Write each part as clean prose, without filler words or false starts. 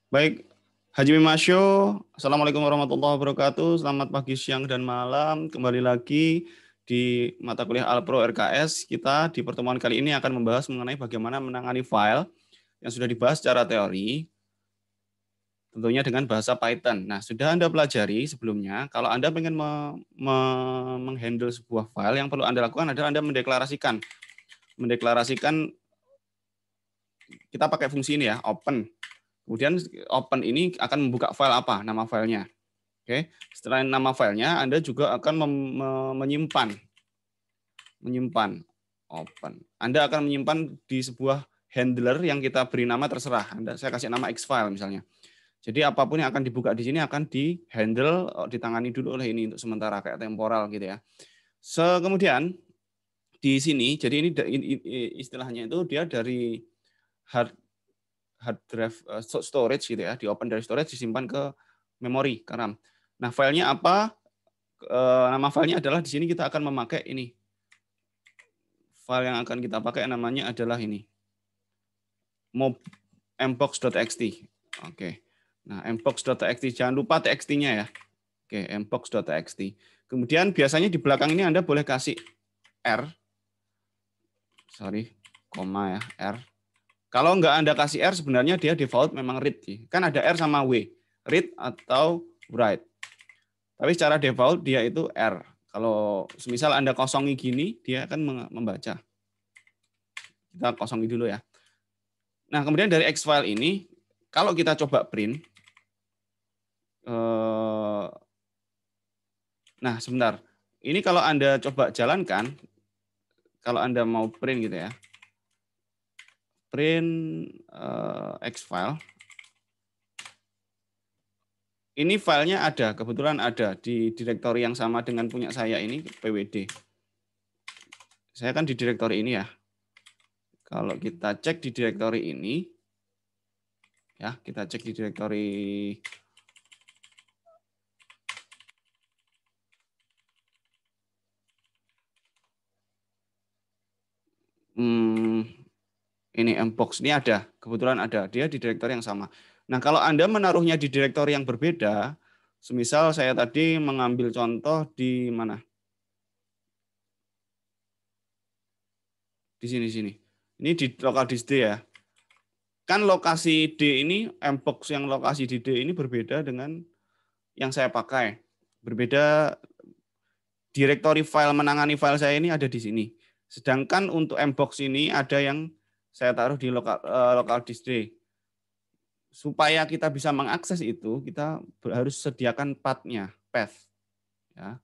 Baik, Haji Mimasyo, Assalamualaikum warahmatullahi wabarakatuh. Selamat pagi, siang, dan malam. Kembali lagi di mata kuliah Alpro RKS. Kita di pertemuan kali ini akan membahas mengenai bagaimana menangani file yang sudah dibahas secara teori, tentunya dengan bahasa Python. Nah, sudah Anda pelajari sebelumnya, kalau Anda ingin menghandle sebuah file, yang perlu Anda lakukan adalah Anda mendeklarasikan. Kita pakai fungsi ini ya, open. Kemudian open ini akan membuka file apa, nama filenya. Oke, setelah nama filenya, Anda juga akan menyimpan open. Anda akan menyimpan di sebuah handler yang kita beri nama terserah. Saya kasih nama Xfile misalnya. Jadi apapun yang akan dibuka di sini akan di handle, ditangani dulu oleh ini untuk sementara kayak temporal gitu ya. Kemudian di sini, jadi ini istilahnya itu dia dari hard drive storage gitu ya, di open dari storage disimpan ke memori ke RAM. Nah, filenya apa? Nama filenya adalah di sini kita akan memakai ini. File yang akan kita pakai namanya adalah ini. mbox.txt. Oke. Nah, mbox.txt jangan lupa txt-nya ya. Oke, mbox.txt. Kemudian biasanya di belakang ini Anda boleh kasih R. Koma ya, R. Kalau nggak Anda kasih R, sebenarnya dia default memang read. Kan ada R sama W. Read atau write. Tapi secara default dia itu R. Kalau semisal Anda kosongi gini, dia akan membaca. Kita kosongi dulu ya. Nah, kemudian dari Xfile ini, kalau kita coba print, nah sebentar. Ini kalau Anda coba jalankan, kalau Anda mau print gitu ya, print Xfile, ini filenya ada, kebetulan ada di direktori yang sama dengan punya saya ini, PWD. Saya kan di direktori ini ya. Kalau kita cek di direktori ini, ya kita cek di direktori ini mbox ini ada, kebetulan ada, dia di direktori yang sama. Nah, kalau Anda menaruhnya di direktori yang berbeda, semisal saya tadi mengambil contoh di mana? Di sini. Ini di lokal disk D ya. Kan lokasi D ini, mbox yang lokasi di D ini berbeda dengan yang saya pakai. Berbeda, direktori file menangani file saya ini ada di sini. Sedangkan untuk mbox ini ada yang saya taruh di lokal disk D. Supaya kita bisa mengakses itu, kita harus sediakan path-nya, path. Ya.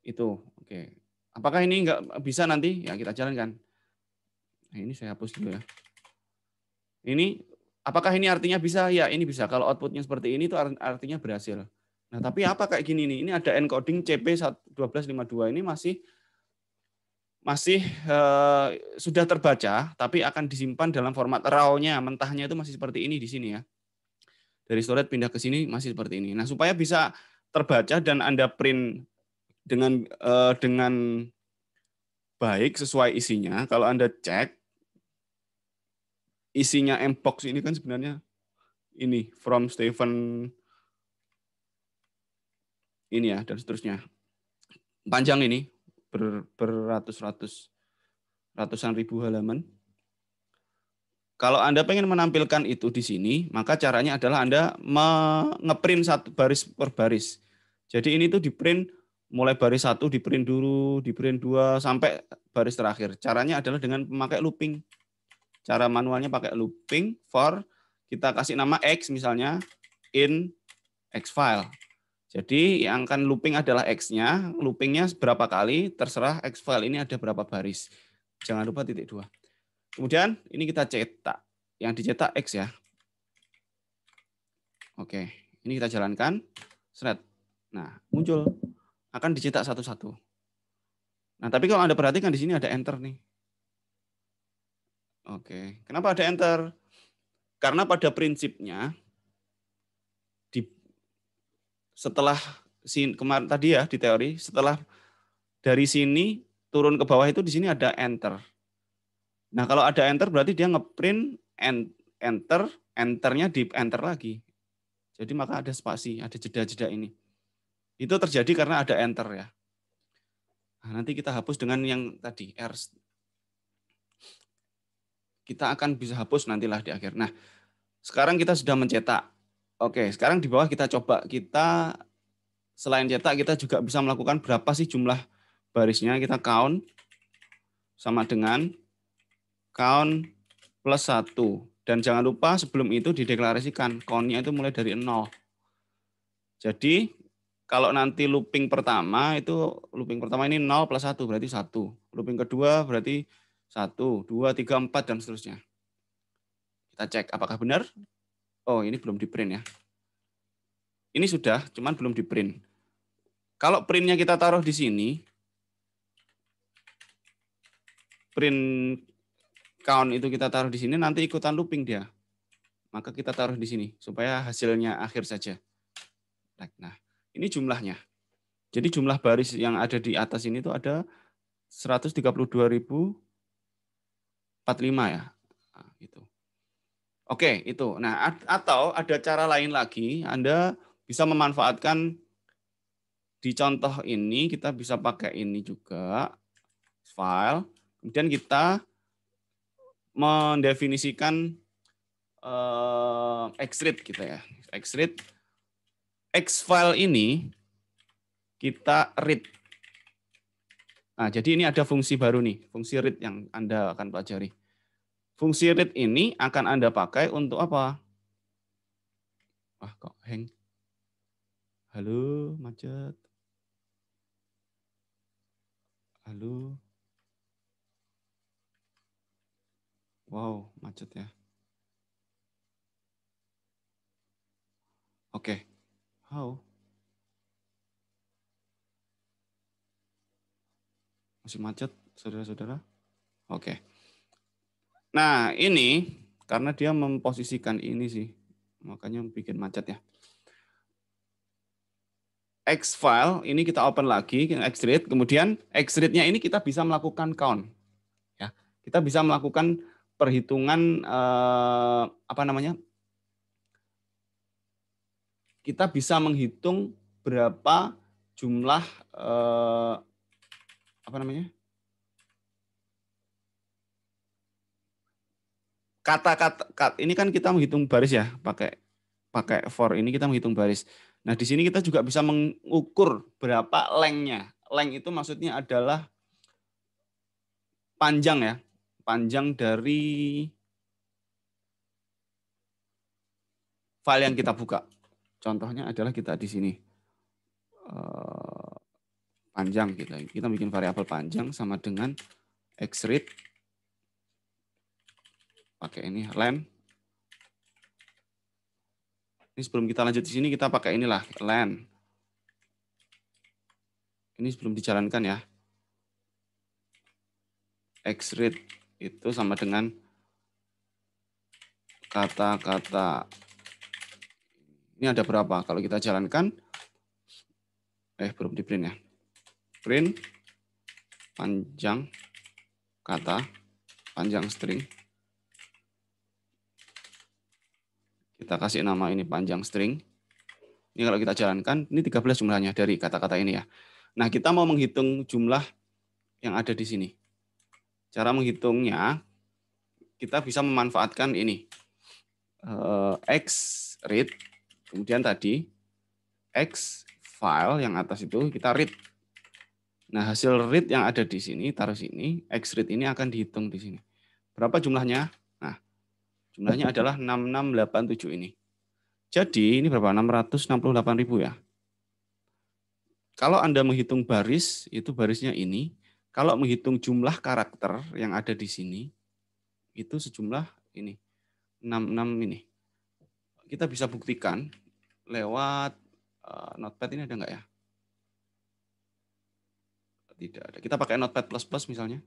Itu, oke. Apakah ini nggak bisa nanti? Ya kita jalankan. Nah, ini saya hapus dulu ya. Ini, apakah ini artinya bisa? Ya ini bisa. Kalau outputnya seperti ini itu artinya berhasil. Nah tapi apa kayak gini nih? Ini ada encoding CP1252 ini masih sudah terbaca, tapi akan disimpan dalam format RAW-nya, mentahnya itu masih seperti ini di sini ya. Dari storage pindah ke sini masih seperti ini. Nah, supaya bisa terbaca dan Anda print dengan baik sesuai isinya, kalau Anda cek isinya mbox ini kan sebenarnya ini from Stephen ini ya dan seterusnya. Panjang ini ratusan ribu halaman. Kalau Anda pengen menampilkan itu di sini, maka caranya adalah Anda ngeprint satu baris per baris. Jadi ini tuh di-print mulai baris 1 di-print dulu, di-print 2 sampai baris terakhir. Caranya adalah dengan memakai looping. Cara manualnya pakai looping for kita kasih nama X misalnya in Xfile. Jadi yang akan looping adalah X-nya, loopingnya berapa kali, terserah Xfile ini ada berapa baris. Jangan lupa titik 2. Kemudian ini kita cetak. Yang dicetak X ya. Oke, ini kita jalankan. Seret. Nah, muncul. Akan dicetak satu-satu. Nah, tapi kalau Anda perhatikan di sini ada enter nih. Oke, kenapa ada enter? Karena pada prinsipnya setelah kemarin tadi ya di teori, setelah dari sini turun ke bawah itu di sini ada enter. Nah, kalau ada enter berarti dia ngeprint enter enternya di enter lagi. Jadi maka ada spasi, ada jeda-jeda ini. Itu terjadi karena ada enter ya. Nah, nanti kita hapus dengan yang tadi, R. Kita akan bisa hapus nantilah di akhir. Nah, sekarang kita sudah mencetak. Oke, sekarang di bawah kita coba. Kita selain cetak, kita juga bisa melakukan berapa sih jumlah barisnya. Kita count sama dengan count plus 1. Dan jangan lupa sebelum itu dideklarasikan. Count-nya itu mulai dari 0. Jadi kalau nanti looping pertama ini 0 plus 1 berarti 1. Looping kedua berarti 1, 2, 3, 4 dan seterusnya. Kita cek apakah benar. Oh, ini belum di print ya. Ini sudah, cuman belum di print. Kalau printnya kita taruh di sini, print count itu kita taruh di sini, nanti ikutan looping dia. Maka kita taruh di sini supaya hasilnya akhir saja. Nah, ini jumlahnya. Jadi jumlah baris yang ada di atas ini itu ada 132.045 ya. Nah, itu. Oke, itu. Nah, atau ada cara lain lagi, Anda bisa memanfaatkan di contoh ini, kita bisa pakai ini juga, file. Kemudian kita mendefinisikan xread gitu ya. Xread, xfile ini kita read. Nah, jadi ini ada fungsi baru nih, fungsi read yang Anda akan pelajari. Fungsi read ini akan Anda pakai untuk apa? Wah, kok hang? Halo, macet. Halo. Wow, macet ya. Oke. How? Masih macet, saudara-saudara? Oke. Nah, ini karena dia memposisikan ini sih, makanya bikin macet ya. Xfile ini kita open lagi, xread, kemudian xread-nya ini kita bisa melakukan count. Ya, kita bisa melakukan perhitungan kita bisa menghitung berapa jumlah kata-kata. Ini kan kita menghitung baris ya, pakai for ini kita menghitung baris. Nah, di sini kita juga bisa mengukur berapa length-nya. Length itu maksudnya adalah panjang ya, panjang dari file yang kita buka. Contohnya adalah kita di sini panjang kita bikin variabel panjang sama dengan xread pakai ini len. Ini sebelum kita lanjut di sini kita pakai inilah len. Ini sebelum dijalankan ya. Xread itu sama dengan kata-kata. Ini ada berapa? Kalau kita jalankan, belum di print ya. Print panjang kata, panjang string. Kita kasih nama ini panjang string. Ini kalau kita jalankan, ini 13 jumlahnya dari kata-kata ini ya. Nah, kita mau menghitung jumlah yang ada di sini. Cara menghitungnya, kita bisa memanfaatkan ini. Xread, kemudian tadi xfile yang atas itu kita read. Nah, hasil read yang ada di sini, taruh sini, xread ini akan dihitung di sini. Berapa jumlahnya? Nah, jumlahnya adalah 6687 ini. Jadi ini berapa? 668.000 ya. Kalau Anda menghitung baris, itu barisnya ini. Kalau menghitung jumlah karakter yang ada di sini, itu sejumlah ini. 66 ini. Kita bisa buktikan lewat Notepad ini ada nggak ya? Tidak ada. Kita pakai Notepad++ misalnya.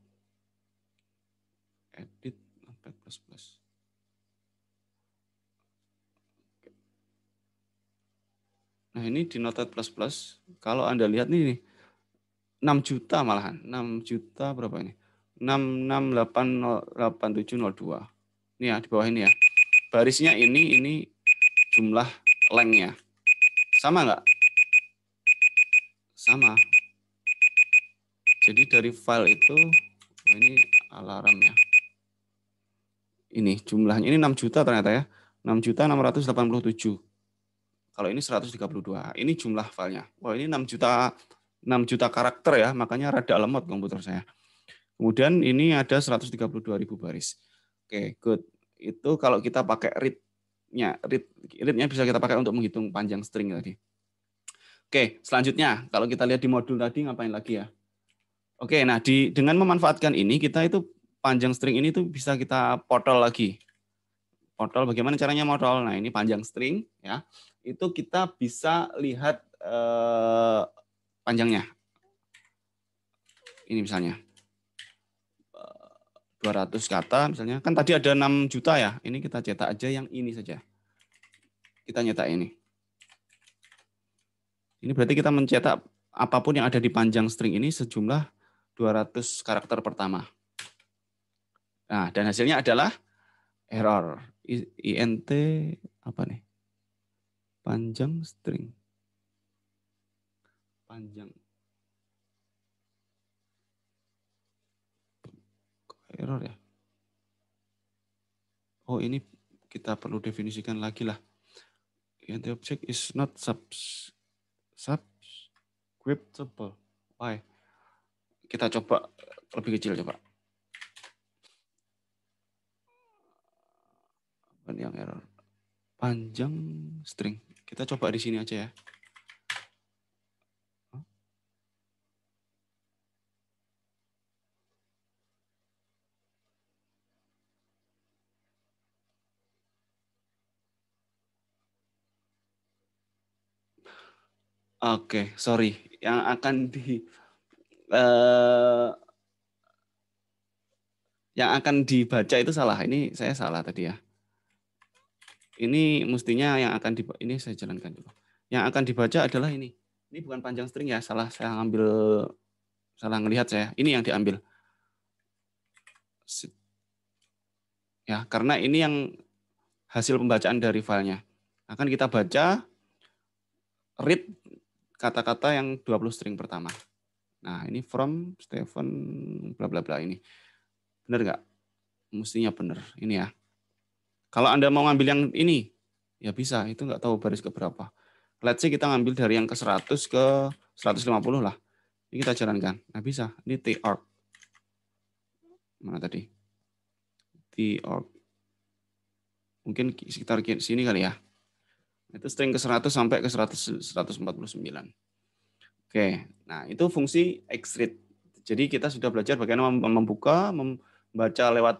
Edit Notepad++. Nah, ini di Notepad++, kalau Anda lihat nih 6 juta malahan. 6 juta berapa ini? 668702. Ini ya, di bawah ini ya. barisnya ini jumlah length-nya. Sama nggak? Sama. Jadi dari file itu, ini alarm ya. Ini jumlahnya, ini 6 juta ternyata ya. 6.687. Kalau ini 132. Ini jumlah filenya. Wah, ini 6 juta karakter ya, makanya rada lemot komputer saya. Kemudian ini ada 132.000 baris. Oke, good. Itu kalau kita pakai read-nya. Read-nya bisa kita pakai untuk menghitung panjang string tadi. Oke, selanjutnya kalau kita lihat di modul tadi ngapain lagi ya? Oke, nah dengan memanfaatkan ini kita itu panjang string ini tuh bisa kita potol lagi. Potol, bagaimana caranya potol? Nah, ini panjang string ya. Itu kita bisa lihat panjangnya. Ini misalnya 200 kata misalnya. Kan tadi ada 6 juta ya. Ini kita cetak aja yang ini saja. Kita nyetak ini. Ini berarti kita mencetak apapun yang ada di panjang string ini sejumlah 200 karakter pertama. Nah, dan hasilnya adalah error. INT apa nih? Panjang string. Panjang. Error ya. Oh, ini kita perlu definisikan lagi lah. INT object is not subscriptable. Why? Kita coba lebih kecil coba. Yang error. Panjang string. Kita coba di sini aja ya. Oke, sorry. Yang akan dibaca itu salah. Ini saya salah tadi ya. Ini mestinya yang akan ini saya jalankan dulu. Yang akan dibaca adalah ini. Ini bukan panjang string ya, salah ngelihat saya. Ini yang diambil. Ya, karena ini yang hasil pembacaan dari filenya. Akan kita baca read kata-kata yang 20 string pertama. Nah, ini from Stephen bla bla bla ini. Benar nggak? Mestinya benar. Ini ya. Kalau Anda mau ngambil yang ini, ya bisa. Itu nggak tahu baris ke berapa. Let's say kita ngambil dari yang ke 100 ke 150 lah. Ini kita jalankan. Nah, bisa. Ini T-arg. Mana tadi? T-arg. Mungkin sekitar sini kali ya. Itu string ke 100 sampai ke 149. Oke, nah itu fungsi xread. Jadi kita sudah belajar bagaimana membuka, membaca lewat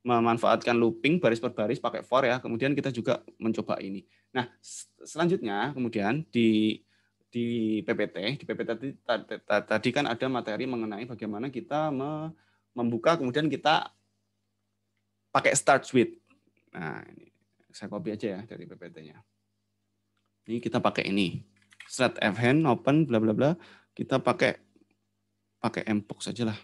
memanfaatkan looping baris per baris pakai for ya. Kemudian kita juga mencoba ini. Nah, selanjutnya kemudian di PPT tadi kan ada materi mengenai bagaimana kita membuka kemudian kita pakai start with. Nah, ini saya copy aja ya dari PPT-nya. Ini kita pakai ini. Start fhand open bla bla bla. Kita pakai mbox saja lah.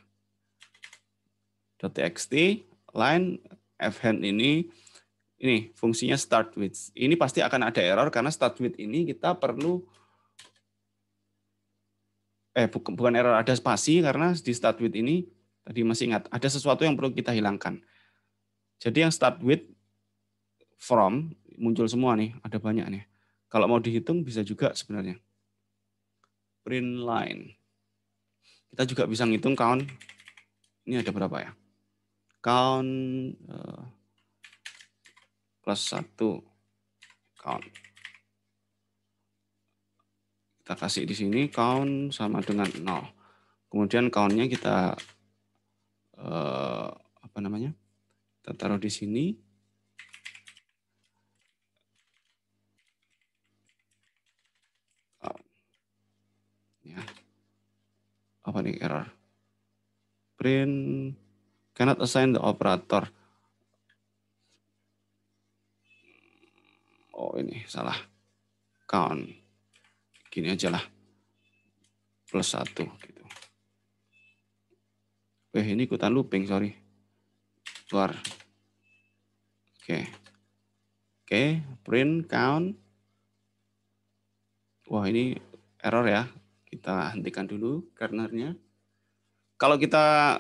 .txt line fhand ini fungsinya start with. Ini pasti akan ada error karena start with ini kita perlu bukan error, ada spasi karena di start with ini tadi masih ingat ada sesuatu yang perlu kita hilangkan. Jadi yang start with from muncul semua nih, ada banyak nih. Kalau mau dihitung bisa juga sebenarnya. Print line. Kita juga bisa ngitung count. Ini ada berapa ya? Count plus 1 count. Kita kasih di sini count sama dengan 0. Kemudian count-nya kita apa namanya? Kita taruh di sini. Ya. Apa nih error? Print cannot assign the operator. Oh ini salah. Count. Gini aja lah. Plus 1 gitu. Ini ikutan looping, sorry. Keluar. Oke. Oke, print count. Wah, ini error ya. Kita hentikan dulu kernernya. Kalau kita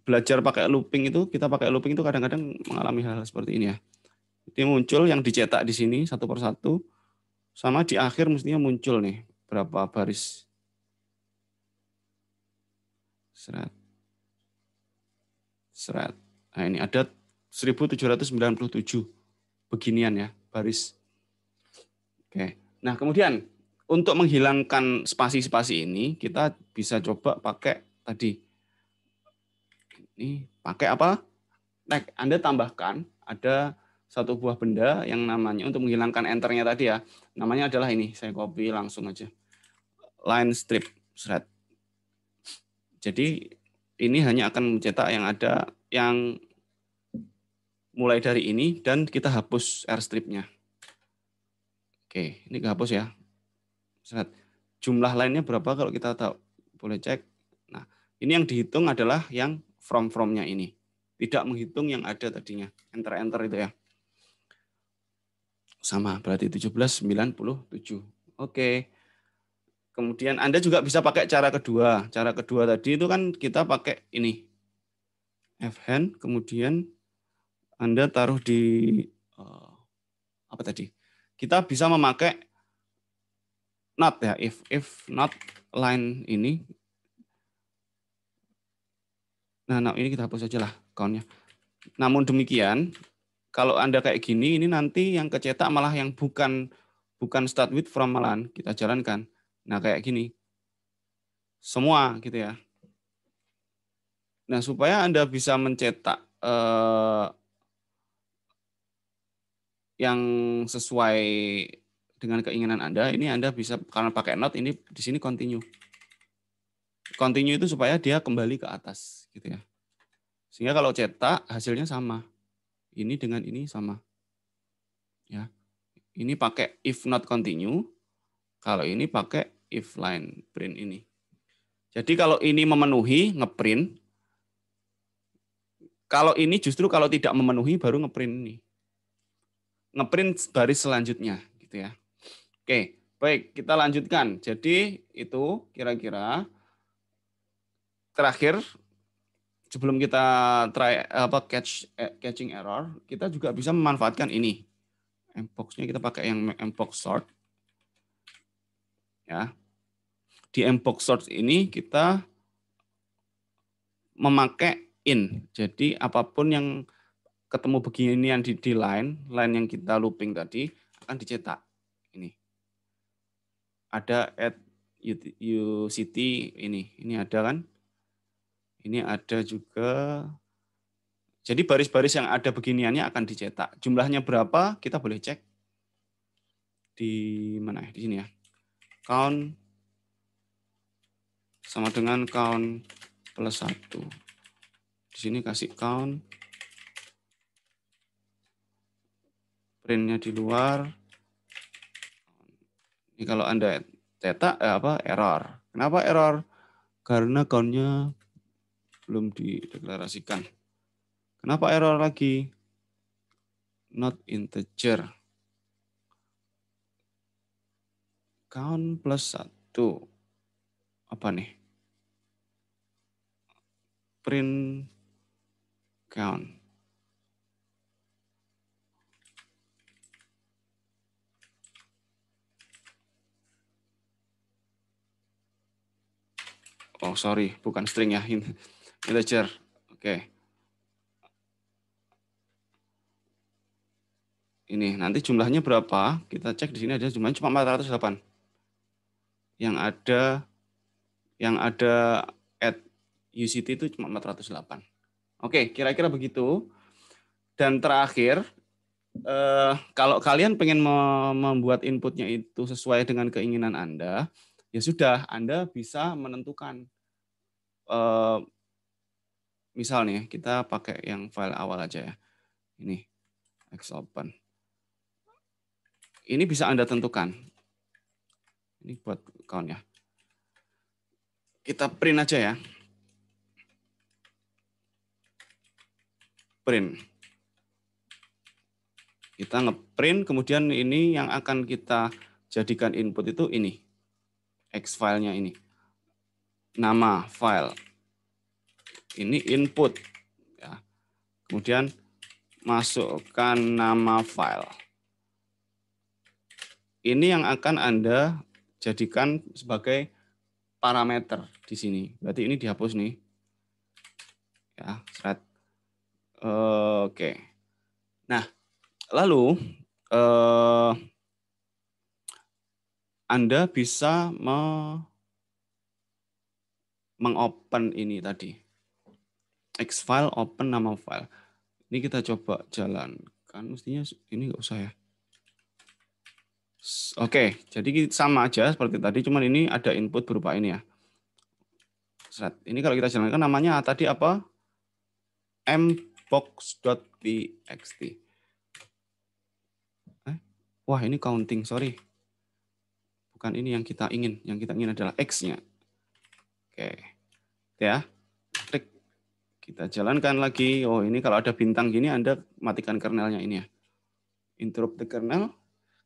belajar pakai looping itu, kadang-kadang mengalami hal seperti ini ya. Jadi muncul yang dicetak di sini satu persatu, sama di akhir mestinya muncul nih berapa baris. Seret. Seret. Nah, ini ada 1797 beginian ya, baris. Oke. Nah, kemudian untuk menghilangkan spasi-spasi ini, kita bisa coba pakai tadi. Ini pakai apa? Anda tambahkan ada satu buah benda yang namanya untuk menghilangkan enternya tadi ya. Namanya adalah ini, saya copy langsung aja. Line strip thread. Jadi ini hanya akan mencetak yang ada yang mulai dari ini dan kita hapus R stripnya. Oke, ini kehapus ya. Thread. Jumlah lainnya berapa kalau kita tahu? Boleh cek. Nah, ini yang dihitung adalah yang from-nya ini. Tidak menghitung yang ada tadinya. Enter-enter itu ya. Sama, berarti 1797. Oke. Kemudian Anda juga bisa pakai cara kedua. Cara kedua tadi itu kan kita pakai ini. F-hand, kemudian Anda taruh di apa tadi? Kita bisa memakai not ya, if not line ini. Nah, ini kita hapus saja lah count-nya. Namun demikian, kalau Anda kayak gini, ini nanti yang kecetak malah yang bukan start with from malahan kita jalankan. Nah, kayak gini. Semua gitu ya. Nah, supaya Anda bisa mencetak yang sesuai dengan keinginan Anda, ini Anda bisa karena pakai not ini di sini continue. Continue itu supaya dia kembali ke atas gitu ya. Sehingga kalau cetak hasilnya sama. Ini dengan ini sama. Ya. Ini pakai if not continue, kalau ini pakai if line print ini. Jadi kalau ini memenuhi ngeprint, kalau ini justru kalau tidak memenuhi baru ngeprint ini. Ngeprint baris selanjutnya gitu ya. Oke, baik, kita lanjutkan. Jadi itu kira-kira terakhir sebelum kita try catching error, kita juga bisa memanfaatkan ini. Mpox-nya kita pakai yang mpox sort. Ya. Di mpox sort ini kita memakai in. Jadi apapun yang ketemu beginian di line yang kita looping tadi akan dicetak. Ini. Ada at UCT ini ada kan? Ini ada juga. Jadi baris-baris yang ada beginiannya akan dicetak. Jumlahnya berapa? Kita boleh cek di mana? Di sini ya. Count sama dengan count plus 1. Di sini kasih count. Printnya di luar. Ini kalau Anda cetak error. Kenapa error? Karena count-nya belum dideklarasikan. Kenapa error lagi? Not integer. Count plus 1. Apa nih? Print count. Oh, sorry, bukan string ya. Integer. Oke. Ini nanti jumlahnya berapa? Kita cek di sini ada jumlahnya cuma 408. Yang ada at UCT itu cuma 408. Oke, kira-kira begitu. Dan terakhir, kalau kalian pengen membuat inputnya itu sesuai dengan keinginan Anda, ya sudah, Anda bisa menentukan. Misalnya kita pakai yang file awal aja ya. Ini, xopen. Ini bisa Anda tentukan. Ini buat count ya. Kita print aja ya. Print. Kita ngeprint, kemudian ini yang akan kita jadikan input itu ini. X filenya ini. Nama file. Ini input. Ya. Kemudian masukkan nama file. Ini yang akan Anda jadikan sebagai parameter di sini. Berarti ini dihapus nih. Ya, thread. Oke. Nah, lalu Anda bisa mengopen ini tadi. X file open nama file. Ini kita coba jalankan. Mestinya ini nggak usah ya. Oke, jadi sama aja seperti tadi, cuman ini ada input berupa ini ya. Ini kalau kita jalankan namanya tadi apa? mbox.txt. Wah, ini counting, sorry. Bukan ini yang kita ingin. Yang kita ingin adalah X-nya. Oke. Ya. Klik. Kita jalankan lagi. Oh, ini kalau ada bintang gini Anda matikan kernelnya ini ya. Interrupt the kernel.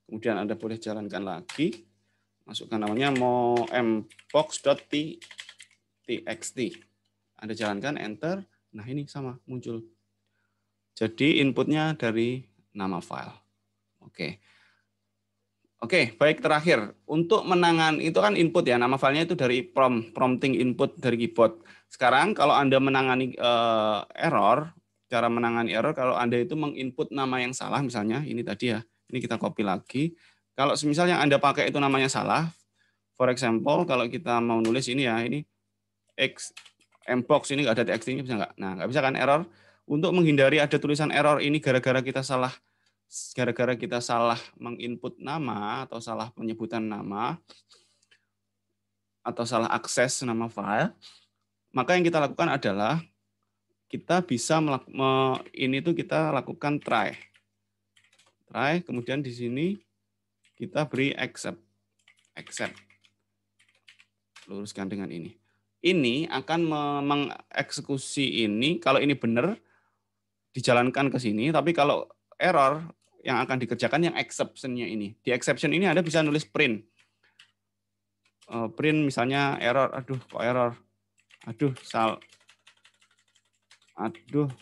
Kemudian Anda boleh jalankan lagi. Masukkan namanya mbox.txt. Anda jalankan, enter. Nah, ini sama, muncul. Jadi inputnya dari nama file. Oke. Oke, baik, terakhir. Untuk menangani, itu kan input ya, nama filenya itu dari prompting input dari keyboard. Sekarang kalau Anda menangani error, cara menangani error, kalau Anda itu menginput nama yang salah, misalnya, ini tadi ya, ini kita copy lagi. Kalau misalnya Anda pakai itu namanya salah, for example, kalau kita mau nulis ini ya, ini mbox, ini nggak ada txt-nya, bisa nggak? Nah, nggak bisa kan error. Untuk menghindari ada tulisan error ini gara-gara kita salah menginput nama atau salah penyebutan nama atau salah akses nama file, maka yang kita lakukan adalah kita bisa kita lakukan try, kemudian di sini kita beri accept, luruskan dengan ini. Ini akan mengeksekusi ini, kalau ini benar dijalankan ke sini, tapi kalau error yang akan dikerjakan yang exception-nya ini. Di exception ini Anda bisa nulis print. Print misalnya error, aduh kok error.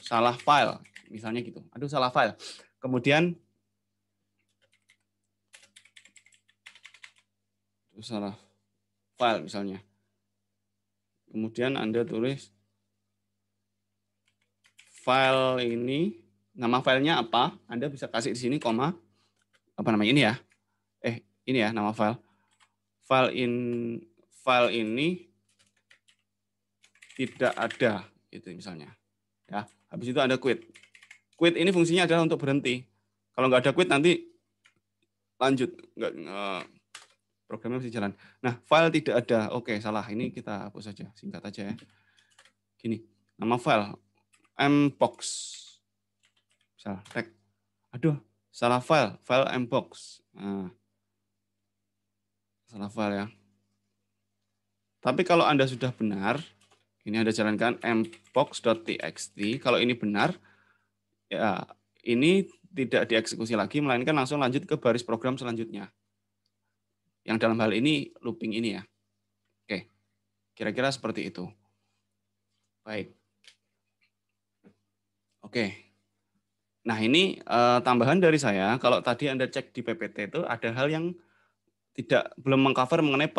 Salah file, misalnya gitu. Aduh salah file. Kemudian salah file misalnya. Kemudian Anda tulis file ini, nama filenya apa? Anda bisa kasih di sini koma, apa namanya ini ya? Ini ya nama file. File ini tidak ada, gitu misalnya. Ya, habis itu Anda quit. Quit ini fungsinya adalah untuk berhenti. Kalau nggak ada quit nanti lanjut, programnya masih jalan. Nah, file tidak ada. Oke, salah. Ini kita hapus saja, singkat aja ya. Gini, nama file mbox. Salah tag. Aduh, salah file mbox. Nah, salah file ya. Tapi kalau Anda sudah benar, ini Anda jalankan mbox.txt. Kalau ini benar, ya ini tidak dieksekusi lagi, melainkan langsung lanjut ke baris program selanjutnya. Yang dalam hal ini looping ini ya. Oke, kira-kira seperti itu. Baik. Oke. Nah ini tambahan dari saya, kalau tadi Anda cek di PPT itu ada hal yang belum mengcover mengenai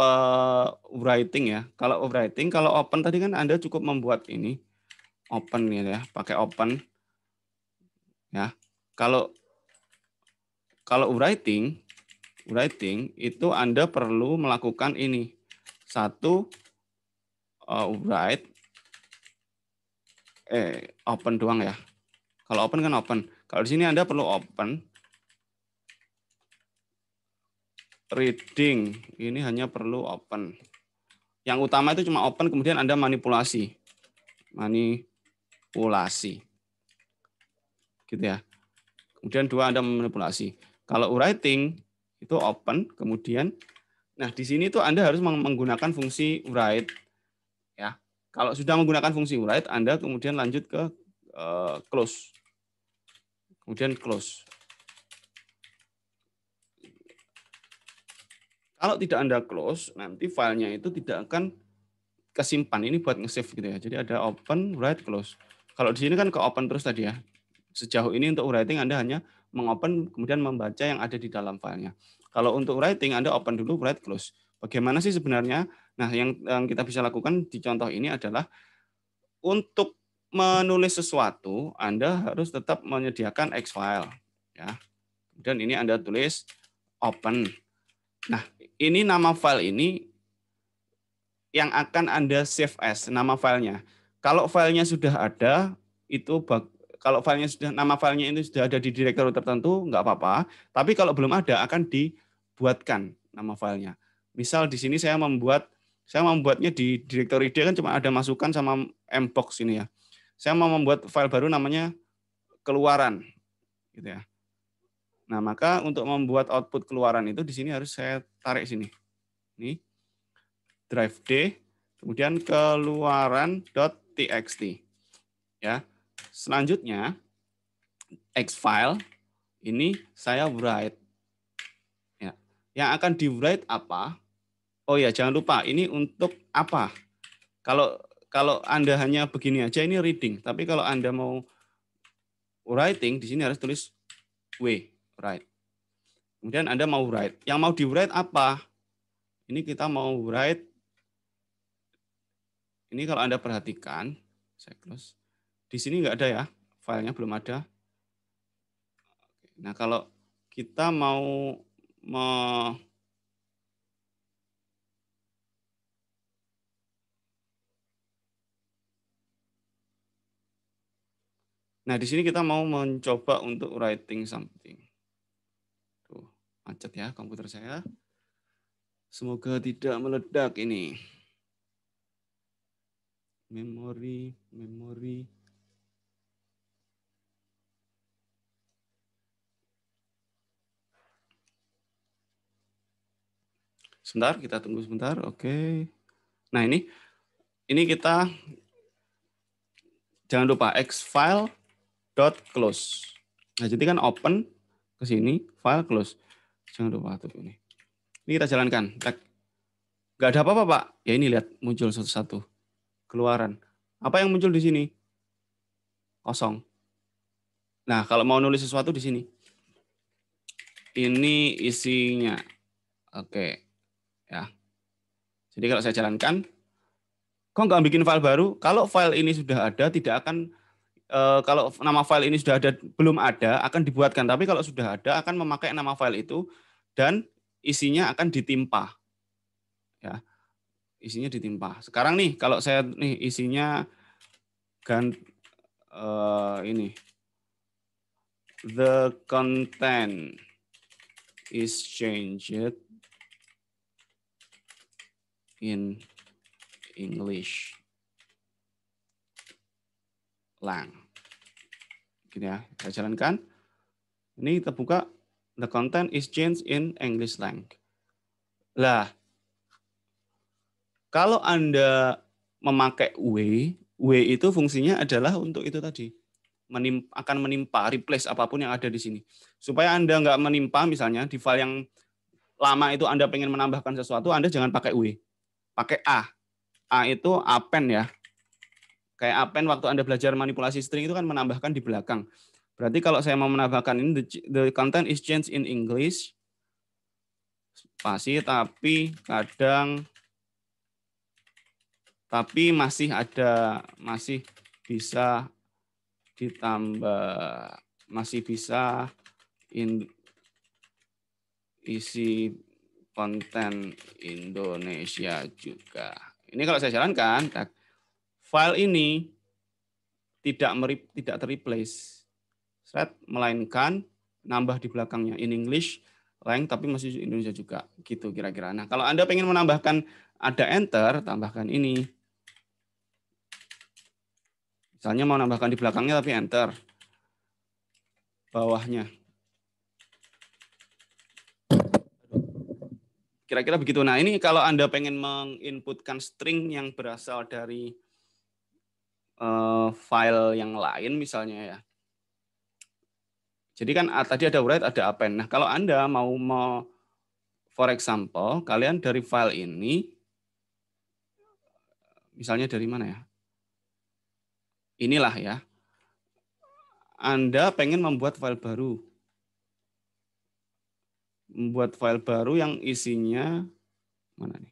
writing ya. Kalau writing, kalau open tadi kan Anda cukup membuat ini, open ya, pakai open. Ya. Kalau writing itu Anda perlu melakukan ini. Satu, write, open doang ya. Kalau open kan open. Kalau di sini Anda perlu open. Reading, ini hanya perlu open. Yang utama itu cuma open, kemudian Anda manipulasi. Gitu ya. Kemudian dua, Anda manipulasi. Kalau writing, itu open, kemudian, nah di sini tuh Anda harus menggunakan fungsi write. Ya. Kalau sudah menggunakan fungsi write, Anda kemudian lanjut ke close. Kemudian close. Kalau tidak Anda close, nanti filenya itu tidak akan kesimpan. Ini buat nge-save gitu ya. Jadi ada open, write, close. Kalau di sini kan ke open terus tadi ya. Sejauh ini untuk writing Anda hanya mengopen kemudian membaca yang ada di dalam filenya. Kalau untuk writing Anda open dulu, write, close. Bagaimana sih sebenarnya? Nah, yang kita bisa lakukan di contoh ini adalah untuk menulis sesuatu, Anda harus tetap menyediakan X file, ya. Kemudian ini Anda tulis open. Nah, ini nama file ini yang akan Anda save as nama filenya. Kalau filenya sudah ada, itu kalau filenya sudah nama filenya itu sudah ada di direktori tertentu, nggak apa-apa. Tapi kalau belum ada, akan dibuatkan nama filenya. Misal di sini saya membuatnya di direktori D kan cuma ada masukan sama mbox ini ya. Saya mau membuat file baru namanya keluaran, gitu ya. Nah, maka untuk membuat output keluaran itu di sini harus saya tarik sini. Ini drive D, kemudian keluaran.txt. Ya. Selanjutnya X file ini saya write. Ya. Yang akan di write apa? Oh ya, jangan lupa ini untuk apa? Kalau Anda hanya begini aja ini reading, tapi kalau Anda mau writing di sini harus tulis W, write. Kemudian Anda mau write. Yang mau di write apa? Ini kita mau write. Ini kalau Anda perhatikan, saya close. Di sini nggak ada ya, filenya belum ada. Nah, kalau kita mau Nah, di sini kita mau mencoba untuk writing something. Tuh, macet ya komputer saya. Semoga tidak meledak ini. Memori. Sebentar, kita tunggu sebentar. Oke. Nah, ini kita jangan lupa xfile.close. Nah, jadi kan open ke sini, file close. Jangan lupa tuh ini. Ini kita jalankan. Nggak ada apa-apa, Pak. Ya ini lihat muncul satu-satu. Keluaran. Apa yang muncul di sini? Kosong. Nah, kalau mau nulis sesuatu di sini. Ini isinya. Oke. Ya. Jadi kalau saya jalankan, kok nggak bikin file baru? Kalau file ini sudah ada, tidak akan kalau nama file ini sudah ada, belum ada, akan dibuatkan. Tapi kalau sudah ada, akan memakai nama file itu dan isinya akan ditimpa. Ya, isinya ditimpa. Sekarang nih, kalau saya nih isinya ini, the content is changed in English lang. Gini ya, saya jalankan. Ini kita buka, the content is changed in English lang. Lah, kalau Anda memakai W itu fungsinya adalah untuk itu tadi. Akan menimpa, replace apapun yang ada di sini. Supaya Anda nggak menimpa, misalnya di file yang lama itu Anda pengen menambahkan sesuatu, Anda jangan pakai W. Pakai A. A itu append ya. Kayak append waktu Anda belajar manipulasi string itu kan menambahkan di belakang. Berarti kalau saya mau menambahkan ini, the content is changed in English, spasi, tapi kadang, tapi masih bisa ditambah, masih bisa isi konten Indonesia juga. Ini kalau saya jalankan, file ini tidak terreplace, melainkan nambah di belakangnya in English, lang, tapi masih Indonesia juga, gitu kira-kira. Nah, kalau Anda pengen menambahkan ada enter, tambahkan ini. Misalnya mau nambahkan di belakangnya tapi enter. Bawahnya. Kira-kira begitu. Nah, ini kalau Anda pengen menginputkan string yang berasal dari file yang lain misalnya ya. Jadi kan tadi ada write, ada append. Nah, kalau Anda mau For example, kalian dari file ini, misalnya dari mana ya? Inilah ya. Anda pengen membuat file baru. Membuat file baru yang isinya, mana nih?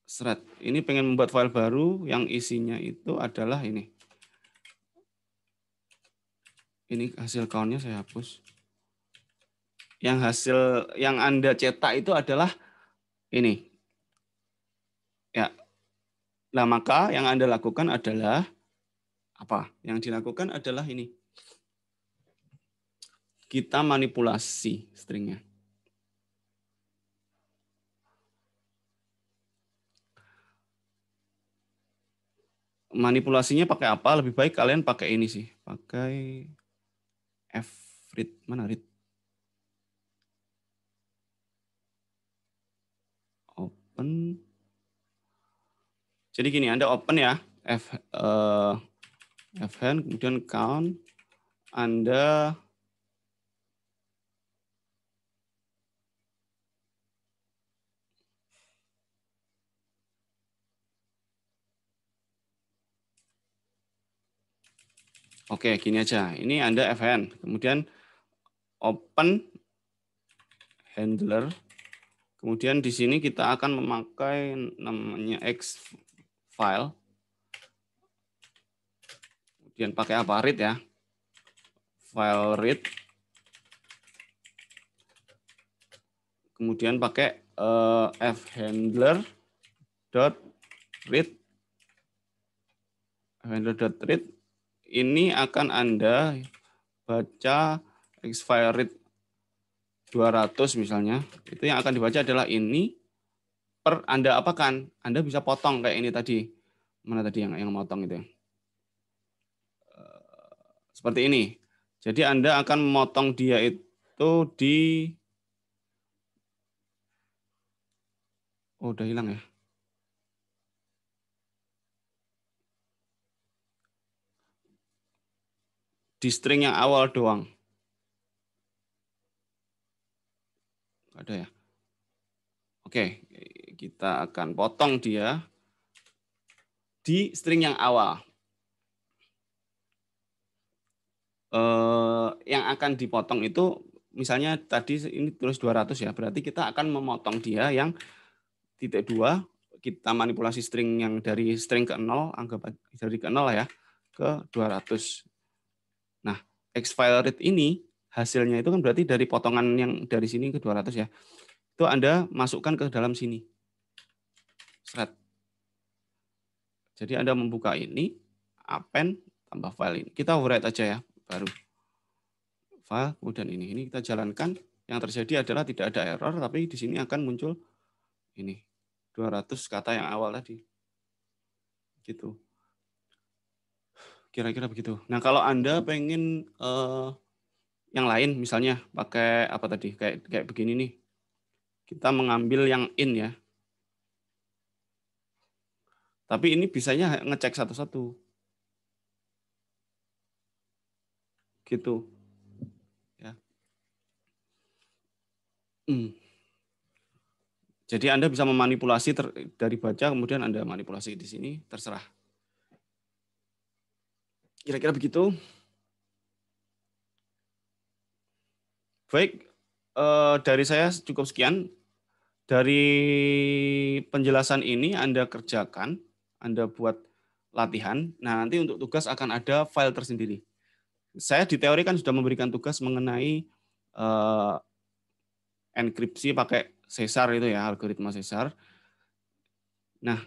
Thread. Ini pengen membuat file baru yang isinya itu adalah ini. Ini hasil count-nya saya hapus. Yang hasil yang Anda cetak itu adalah ini. Ya. Nah, maka yang Anda lakukan adalah apa? Yang dilakukan adalah ini. Kita manipulasi stringnya. Manipulasinya pakai apa? Lebih baik kalian pakai ini sih. Pakai fread. Mana read? Open. Jadi gini, Anda open ya. Fn, kemudian count. Anda oke, gini aja. Ini Anda Fn. Kemudian open handler. Kemudian di sini kita akan memakai namanya X file. Kemudian pakai apa? Read ya. File read. Kemudian pakai fhandler dot read. Fhandler dot read. Ini akan Anda baca X file read 200 misalnya. Itu yang akan dibaca adalah ini per Anda apakan? Anda bisa potong kayak ini tadi. Mana tadi yang motong itu? Seperti ini. Jadi Anda akan memotong dia itu di udah hilang ya. Di string yang awal doang. Ada ya. Oke, kita akan potong dia di string yang awal. Yang akan dipotong itu misalnya tadi ini tulis 200 ya, berarti kita akan memotong dia yang titik 2, kita manipulasi string yang dari string ke 0, anggap dari ke 0 ya, ke 200. Nah, X file read ini hasilnya itu kan berarti dari potongan yang dari sini ke 200 ya. Itu Anda masukkan ke dalam sini. Thread. Jadi Anda membuka ini, append, tambah file ini. Kita override aja ya, baru. File, kemudian ini kita jalankan. Yang terjadi adalah tidak ada error, tapi di sini akan muncul ini 200 kata yang awal tadi. Gitu. Kira-kira begitu. Nah, kalau Anda pengen yang lain, misalnya pakai apa tadi, kayak begini nih. Kita mengambil yang in ya. Tapi ini bisanya ngecek satu-satu. Gitu. Ya. Jadi Anda bisa memanipulasi dari baca, kemudian Anda manipulasi di sini, terserah. Kira-kira begitu. Baik, dari saya cukup sekian. Dari penjelasan ini Anda kerjakan, Anda buat latihan. Nah, nanti untuk tugas akan ada file tersendiri. Saya di teori kan sudah memberikan tugas mengenai enkripsi pakai Caesar itu ya, algoritma Caesar. Nah,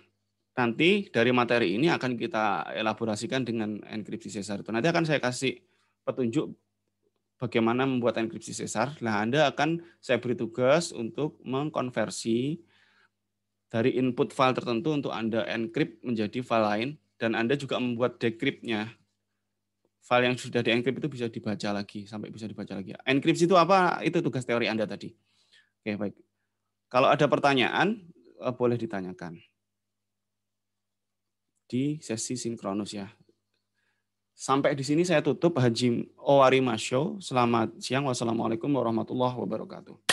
nanti dari materi ini akan kita elaborasikan dengan enkripsi Caesar itu. Nanti akan saya kasih petunjuk bagaimana membuat enkripsi Caesar. Nah, Anda akan saya beri tugas untuk mengkonversi dari input file tertentu untuk Anda encrypt menjadi file lain, dan Anda juga membuat decrypt-nya. File yang sudah di-encrypt itu bisa dibaca lagi, sampai bisa dibaca lagi. Enkripsi itu apa? Itu tugas teori Anda tadi. Oke, baik. Kalau ada pertanyaan, boleh ditanyakan di sesi sinkronus ya. Sampai di sini saya tutup. Haji Owarima Show. Selamat siang. Wassalamualaikum warahmatullahi wabarakatuh.